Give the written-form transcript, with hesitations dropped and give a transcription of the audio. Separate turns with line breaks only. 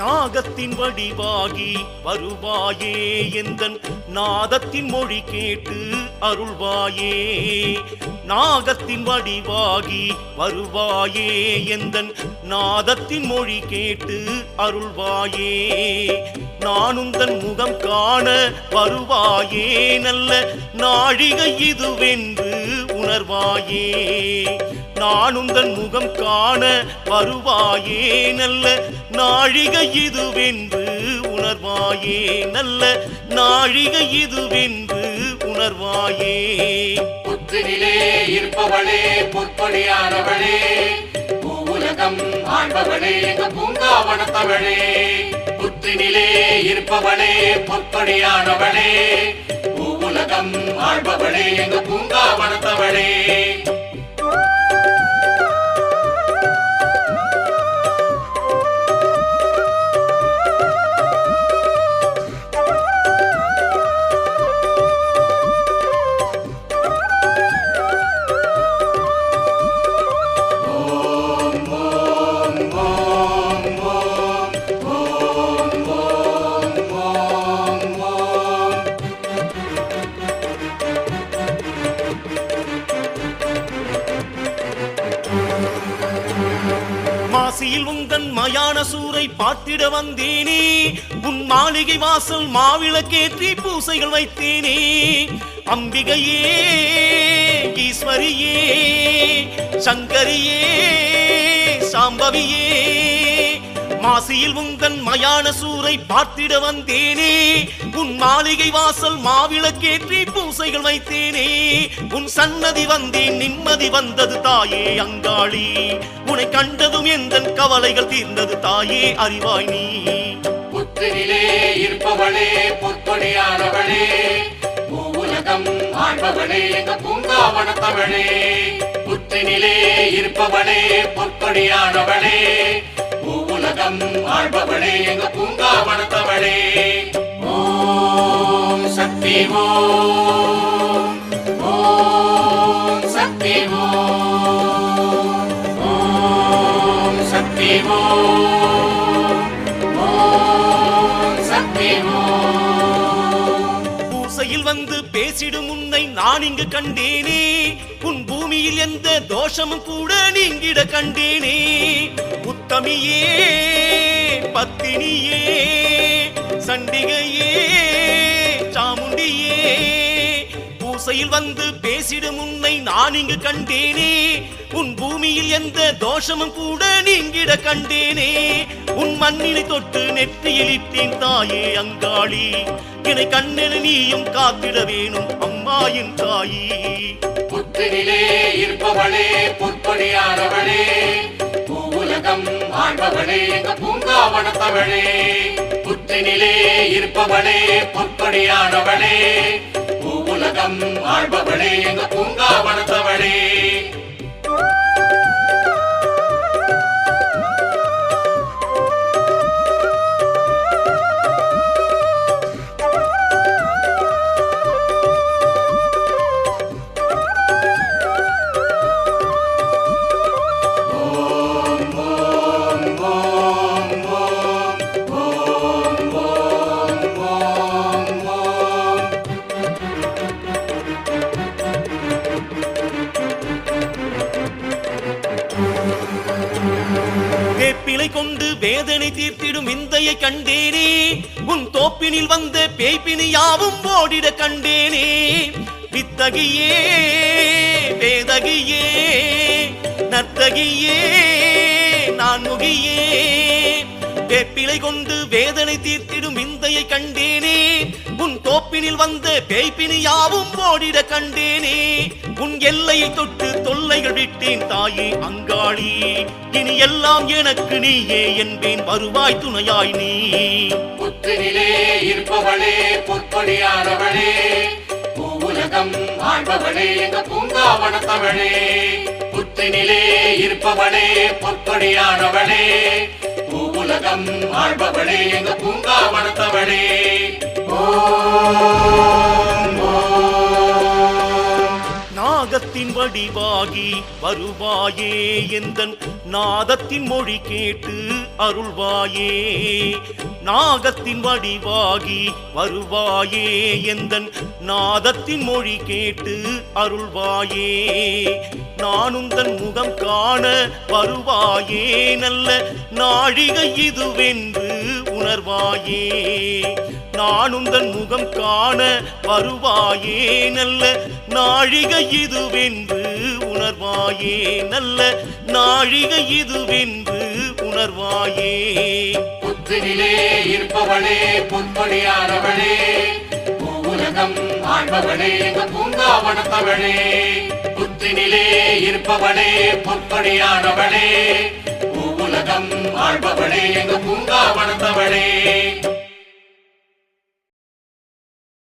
நாகத்தின் வடிவாகி வருவாயே எந்தன் நாதத்தின் மொழி கேட்டு அருள்வாயே. நாகத்தின் வடிவாகி வருவாயே எந்தன் நாதத்தின் மொழி கேட்டு அருள்வாயே. நானுந்தன் முகம் காண வருவாயே நல்ல நாழிகை இதுவென்று உணர்வாயே. நானுந்தன் முகம் காண வருவாயே நல்ல நாழிகை இதுவென்று உணர்வாயே. நல்ல நாழிகை இதுவென்று உணர்வாயே.
புத்தினிலே இருப்பவளே பொற்பொழியானவளே, பூவுலகம் ஆண்பவளே எங்க பூங்காவனத்தவளே. புத்தினிலே இருப்பவளே பொற்பொழியானவளே, பூவுலகம் ஆண்பவளே எங்க பூங்காவனத்தவளே.
மாசியில் உந்தன் மயான சூரை பார்த்திட வந்தேனே. உன் மாளிகை வாசல் மாவிளக்கேற்றி பூசைகள் வைத்தேனே. அம்பிகையே, ஈஸ்வரியே, சங்கரியே, சாம்பவியே. மாசியில் உந்தன் மயான சூரை பார்த்திட வந்தேனே. உன் மாளிகை வாசல் மாவிளக்கேற்றி பூசைகள் வைத்தேனே. உன் சன்னதி வந்தேன், நிம்மதி வந்தது தாயே அங்காளி. உன்னை கண்டதும் எந்தன் கவலைகள் தீர்ந்தது தாயே, அறிவாய் நீ.
புத்தினிலே இருப்பவளே பொற்பொழியானவளே, பூவுலகம் ஆண்பவளே எங்க பூங்காவனத்தவளே. புத்தினிலே இருப்பவளே பொற்பொழியானவளே, பூவுலகம் ஆள்பவளே எங்க பூங்காவனத்தவளே. ஓம் சக்தி ஓம், ஓம் சக்தி ஓம், ஓம் சக்தி ஓம், ஓம் சக்தி ஓம்.
பூசையில் வந்து பேசிடும் உன்னை நான் இங்கு கண்டேனே. உன் பூமியில் எந்த தோஷமும் கூட நீங்கிட கண்டேனே. உத்தமியே, பத்தினியே, சண்டிகையே, சாமுண்டியே. பூசையில் வந்து பேசிடும் உன்னை நான் இங்கு கண்டேனே. உன் பூமியில் எந்த தோஷமும் கூட நீங்கிட கண்டேனே. உன் மண்ணினை தொட்டு நெற்றியில் இட்டேன் தாயே அங்காளி. என்னை கண்ணென நீயும் காத்திட வேணும் அம்மாயின் தாயி.
புத்தினிலே இருப்பவளே பொற்பொழியானவளே, பூவுலகம் ஆண்பவளே எங்க பூங்காவனத்தவளே. புத்தினிலே இருப்பவளே பொற்பொழியானவளே, பூவுலகம் ஆண்பவளே எங்க பூங்காவனத்தவளே.
வேப்பிலை கொண்டு வேதனை தீர்த்திடும் விந்தையை கண்டேனே. உன் தோப்பினில் வந்த பேய்பினி யாவும் ஓடிட கண்டேனே. வித்தகியே, வேதகியே, நர்த்தகியே, நான்முகியே. வேப்பிலை கொண்டு வேதனை தீர்த்திடும் விந்தையை கண்டேனே. உன் தோப்பினில் வந்த பேய்பினி யாவும் ஓடிட கண்டேனே. உன் எல்லையை தொட்டு தொல்லைகள் விட்டேன் தாயே அங்காளி. இனி எல்லாம் எனக்கு நீயே என்பேன், வருவாய் துணையாய் நீ.
புத்தினிலே இருப்பவளே பொற்பொழியானவளே, பூவுலகம் ஆண்பவளே எங்க பூங்காவனத்தவளே. புத்தினிலே இருப்பவளே பொற்பொழியானவளே, பூவுலகம் ஆள்பவளே எங்க பூங்காவனத்தவளே. ஓம் ஓம்.
நாகத்தின் வடிவாகி வருவாயே எந்தன் நாதத்தின் மொழி கேட்டு அருள்வாயே நாகத்தின் வடிவாகி வருவாயே எந்தன் நாதத்தின் மொழி கேட்டு அருள்வாயே நானுந்தன் முகம் காண வருவாயே நல்ல நாழிகை இதுவென்று உணர்வாயே நானுந்தன் முகம் காண வருவாயே நல்ல நாழிகை இதுவென்று உணர்வாயே நல்ல நாழிகை இதுவென்று உணர்வாயே
புத்தினிலே இருப்பவளே பொற்பொடியானவளே பூவுலகம் ஆழ்பவளே எங்க பூங்காவனத்தவளே புத்தினிலே இருப்பவளே பொற்பொடியானவளே பூவுலகம் ஆழ்பவளே எங்க பூங்காவனத்தவளே